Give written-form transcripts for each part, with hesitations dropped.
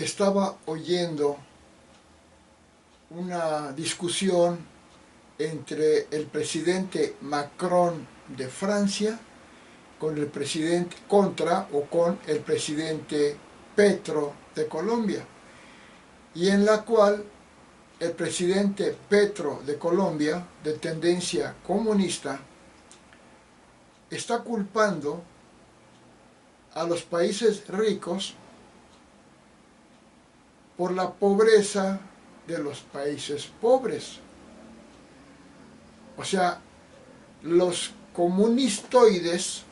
estaba oyendo una discusión entre el presidente Macron de Francia con el presidente con el presidente Petro de Colombia, y en la cual el presidente Petro de Colombia, de tendencia comunista, está culpando a los países ricos por la pobreza de los países pobres. O sea, los comunistoides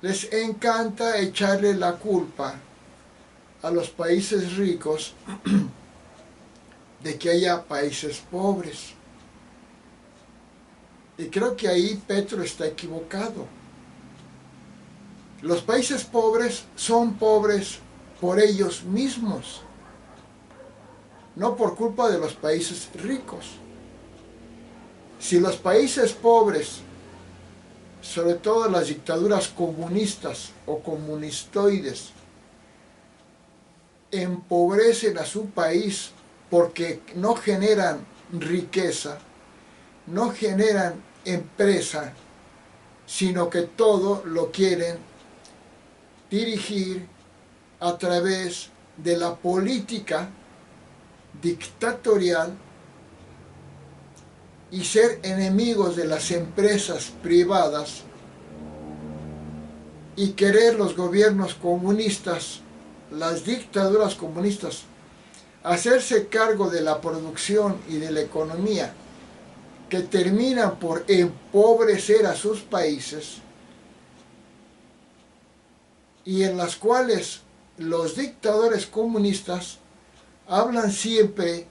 les encanta echarle la culpa a los países ricos de que haya países pobres. Y creo que ahí Petro está equivocado. Los países pobres son pobres por ellos mismos, no por culpa de los países ricos. Si los países pobres, sobre todo las dictaduras comunistas o comunistoides, empobrecen a su país porque no generan riqueza, no generan empresa, sino que todo lo quieren dirigir a través de la política dictatorial y ser enemigos de las empresas privadas y querer los gobiernos comunistas, las dictaduras comunistas, hacerse cargo de la producción y de la economía, que terminan por empobrecer a sus países, y en las cuales los dictadores comunistas hablan siempre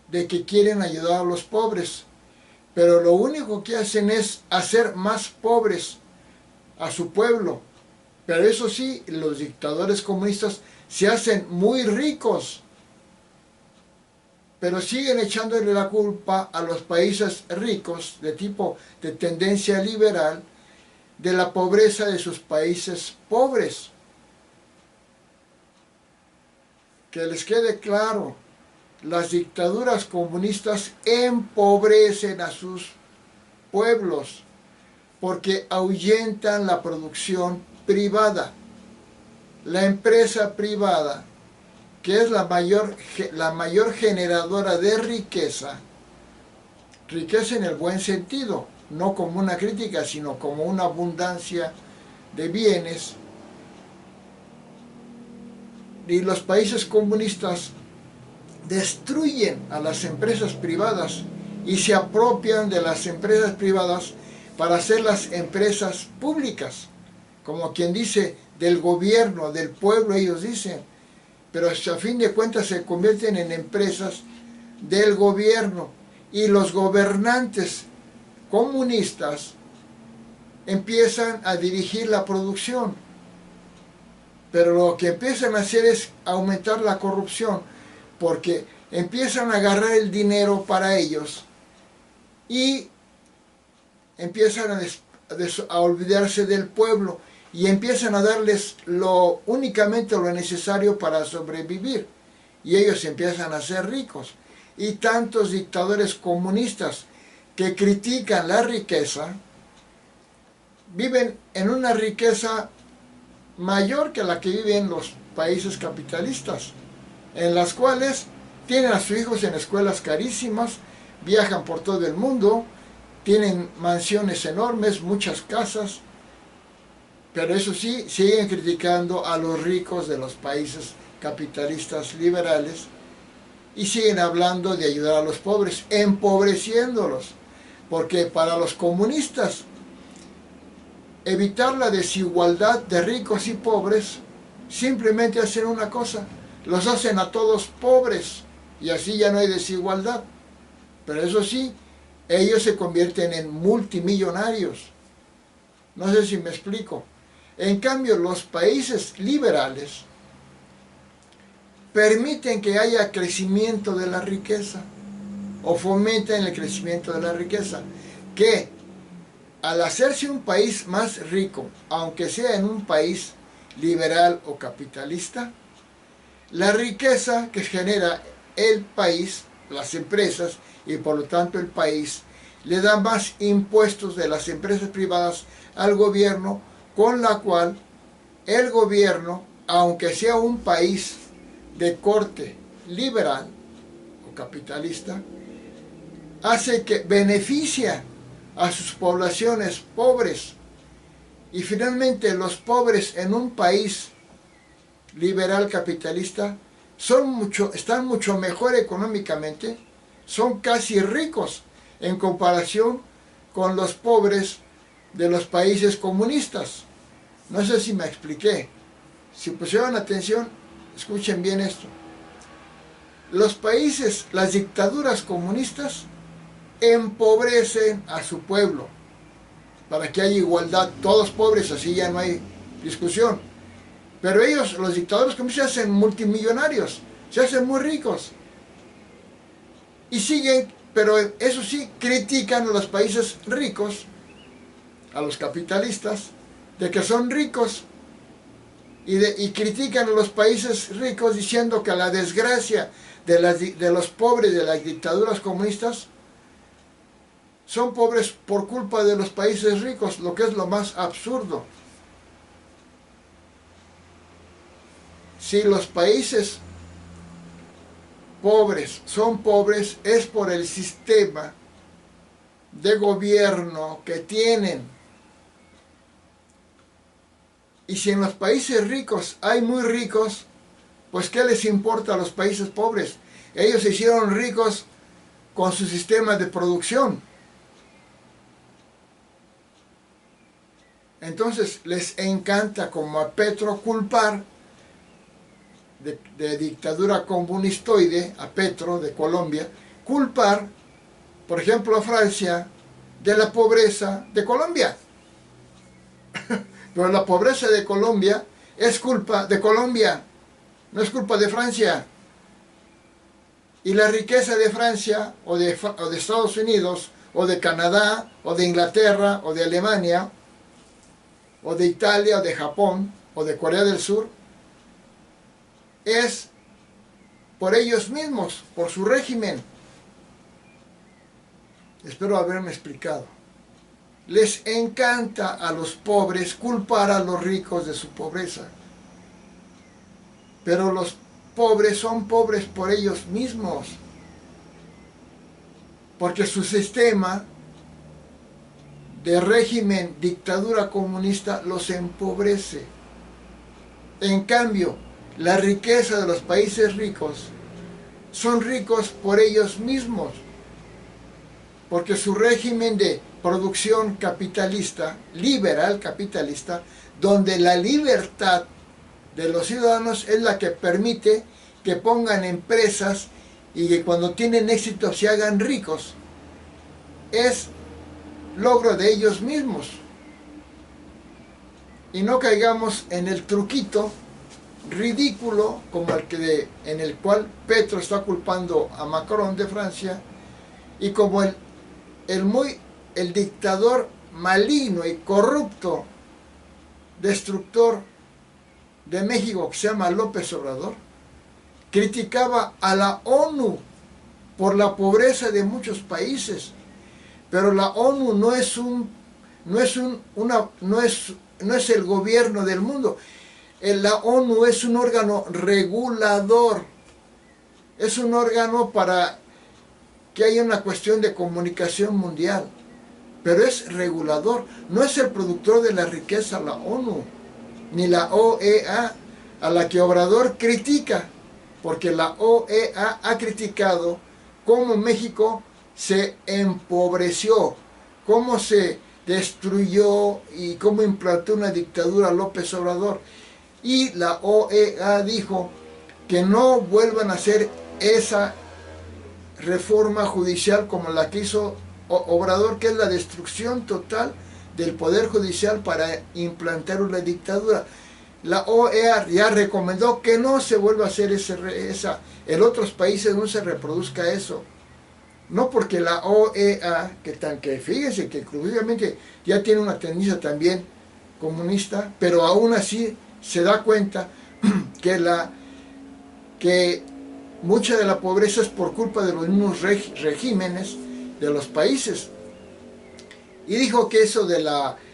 de que quieren ayudar a los pobres, pero lo único que hacen es hacer más pobres a su pueblo. Pero eso sí, los dictadores comunistas se hacen muy ricos, pero siguen echándole la culpa a los países ricos de tendencia liberal de la pobreza de sus países pobres. Que les quede claro, las dictaduras comunistas empobrecen a sus pueblos porque ahuyentan la producción privada. La empresa privada, que es la mayor generadora de riqueza en el buen sentido, no como una crítica, sino como una abundancia de bienes. Y los países comunistas destruyen a las empresas privadas y se apropian de las empresas privadas para hacer las empresas públicas, como quien dice, del gobierno, del pueblo, ellos dicen, pero a fin de cuentas se convierten en empresas del gobierno, y los gobernantes comunistas empiezan a dirigir la producción, pero lo que empiezan a hacer es aumentar la corrupción, porque empiezan a agarrar el dinero para ellos y empiezan a olvidarse del pueblo y empiezan a darles únicamente lo necesario para sobrevivir, y ellos empiezan a ser ricos. Y tantos dictadores comunistas que critican la riqueza viven en una riqueza mayor que la que viven los países capitalistas, en las cuales tienen a sus hijos en escuelas carísimas, viajan por todo el mundo, tienen mansiones enormes, muchas casas, pero eso sí, siguen criticando a los ricos de los países capitalistas liberales y siguen hablando de ayudar a los pobres, empobreciéndolos, porque para los comunistas evitar la desigualdad de ricos y pobres, simplemente hacen una cosa: los hacen a todos pobres, y así ya no hay desigualdad. Pero eso sí, ellos se convierten en multimillonarios. No sé si me explico. En cambio, los países liberales permiten que haya crecimiento de la riqueza, o fomentan el crecimiento de la riqueza, que al hacerse un país más rico, aunque sea en un país liberal o capitalista, la riqueza que genera el país, las empresas y por lo tanto el país, le da más impuestos de las empresas privadas al gobierno, con la cual el gobierno, aunque sea un país de corte liberal o capitalista, hace que beneficia a sus poblaciones pobres. Y finalmente los pobres en un país liberal capitalista están mucho mejor económicamente, son casi ricos en comparación con los pobres de los países comunistas. No sé si me expliqué. Si pusieron atención, escuchen bien esto. Los países, las dictaduras comunistas, empobrecen a su pueblo para que haya igualdad, todos pobres, así ya no hay discusión. Pero ellos, los dictadores comunistas, se hacen multimillonarios, se hacen muy ricos. Y siguen, pero eso sí, critican a los países ricos, a los capitalistas, de que son ricos, y critican a los países ricos diciendo que la desgracia de los pobres de las dictaduras comunistas son pobres por culpa de los países ricos, lo que es lo más absurdo. Si los países pobres son pobres, es por el sistema de gobierno que tienen. Y si en los países ricos hay muy ricos, pues ¿qué les importa a los países pobres? Ellos se hicieron ricos con su sistema de producción. Entonces les encanta, como a Petro, culpar de dictadura comunistoide, a Petro de Colombia, culpar, por ejemplo, a Francia de la pobreza de Colombia. Pero la pobreza de Colombia es culpa de Colombia, no es culpa de Francia. Y la riqueza de Francia, o de Estados Unidos, o de Canadá, o de Inglaterra, o de Alemania, o de Italia, o de Japón, o de Corea del Sur, es por ellos mismos, por su régimen. Espero haberme explicado. Les encanta a los pobres culpar a los ricos de su pobreza. Pero los pobres son pobres por ellos mismos. Porque su sistema de régimen, dictadura comunista, los empobrece. En cambio, la riqueza de los países ricos son ricos por ellos mismos. Porque su régimen de producción capitalista, liberal capitalista, donde la libertad de los ciudadanos es la que permite que pongan empresas y que cuando tienen éxito se hagan ricos, es logro de ellos mismos. Y no caigamos en el truquito ridículo como en el cual Petro está culpando a Macron de Francia, y como el dictador maligno y corrupto, destructor de México, que se llama López Obrador, criticaba a la ONU por la pobreza de muchos países. Pero la ONU no es el gobierno del mundo. La ONU es un órgano regulador. Es un órgano para que haya una cuestión de comunicación mundial. Pero es regulador. No es el productor de la riqueza la ONU, ni la OEA, a la que Obrador critica, porque la OEA ha criticado cómo México se empobreció, cómo se destruyó y cómo implantó una dictadura López Obrador. Y la OEA dijo que no vuelvan a hacer esa reforma judicial como la que hizo Obrador, que es la destrucción total del Poder Judicial para implantar una dictadura. La OEA ya recomendó que no se vuelva a hacer en otros países no se reproduzca eso. No porque la OEA, que fíjense que exclusivamente ya tiene una tendencia también comunista, pero aún así se da cuenta que que mucha de la pobreza es por culpa de los mismos regímenes de los países. Y dijo que eso de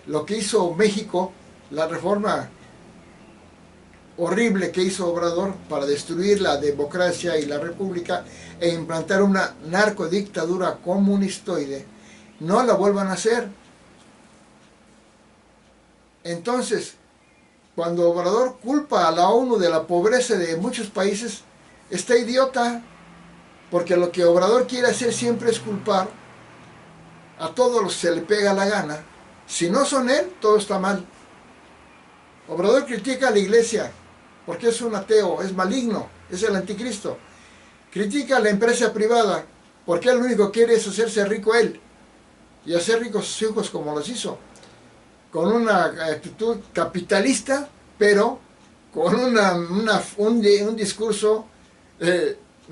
lo que hizo México, la reforma horrible que hizo Obrador para destruir la democracia y la república e implantar una narcodictadura comunistoide, no la vuelvan a hacer. Entonces, cuando Obrador culpa a la ONU de la pobreza de muchos países, está idiota, porque lo que Obrador quiere hacer siempre es culpar a todos los que se le pega la gana. Si no son él, todo está mal. Obrador critica a la iglesia porque es un ateo, es maligno, es el anticristo. Critica a la empresa privada porque él lo único que quiere es hacerse rico él y hacer ricos sus hijos como los hizo, con una actitud capitalista, pero con un discurso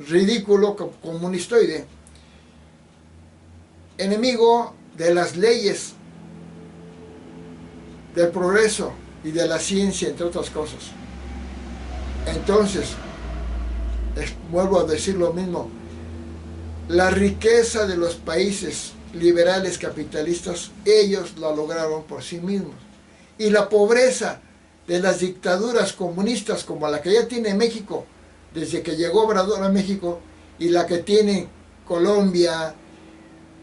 ridículo, comunistoide, enemigo de las leyes, del progreso y de la ciencia, entre otras cosas. Entonces, vuelvo a decir lo mismo, la riqueza de los países liberales capitalistas, ellos la lograron por sí mismos. Y la pobreza de las dictaduras comunistas como la que ya tiene México, desde que llegó Obrador a México, y la que tiene Colombia,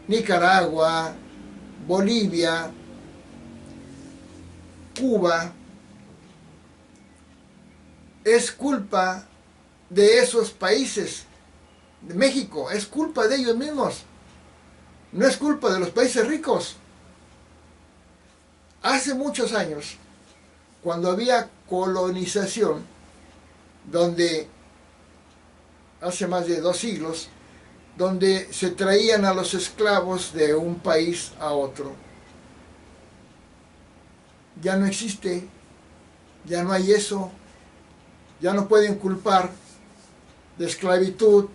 Nicaragua, Bolivia, Cuba, es culpa de esos países. De México, es culpa de ellos mismos. No es culpa de los países ricos. Hace muchos años, cuando había colonización, donde hace más de 2 siglos, donde se traían a los esclavos de un país a otro, ya no existe, ya no hay eso, ya no pueden culpar de esclavitud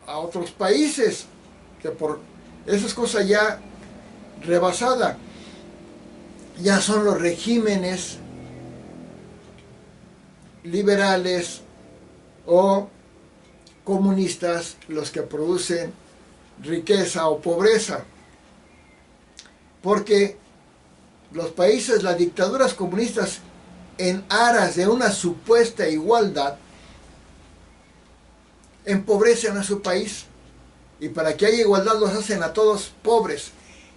a otros países, que por esas cosas ya rebasada, ya son los regímenes liberales o comunistas los que producen riqueza o pobreza, porque los países, las dictaduras comunistas, en aras de una supuesta igualdad, empobrecen a su país, y para que haya igualdad los hacen a todos pobres,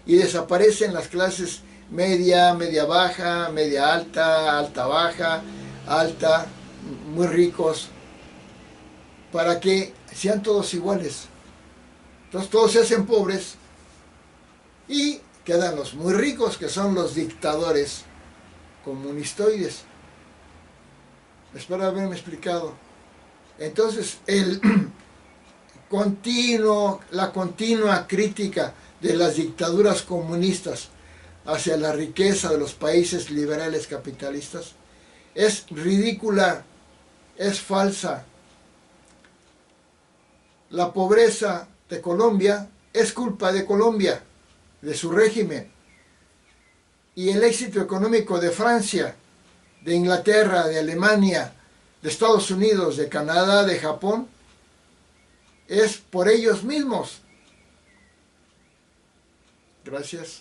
y desaparecen las clases media, media baja, media alta, alta baja, alta, muy ricos, para que sean todos iguales. Entonces todos se hacen pobres y quedan los muy ricos, que son los dictadores comunistoides. Espero haberme explicado. Entonces la continua crítica de las dictaduras comunistas hacia la riqueza de los países liberales capitalistas es ridícula, es falsa. La pobreza de Colombia es culpa de Colombia, de su régimen. Y el éxito económico de Francia, de Inglaterra, de Alemania, de Estados Unidos, de Canadá, de Japón, es por ellos mismos. Gracias.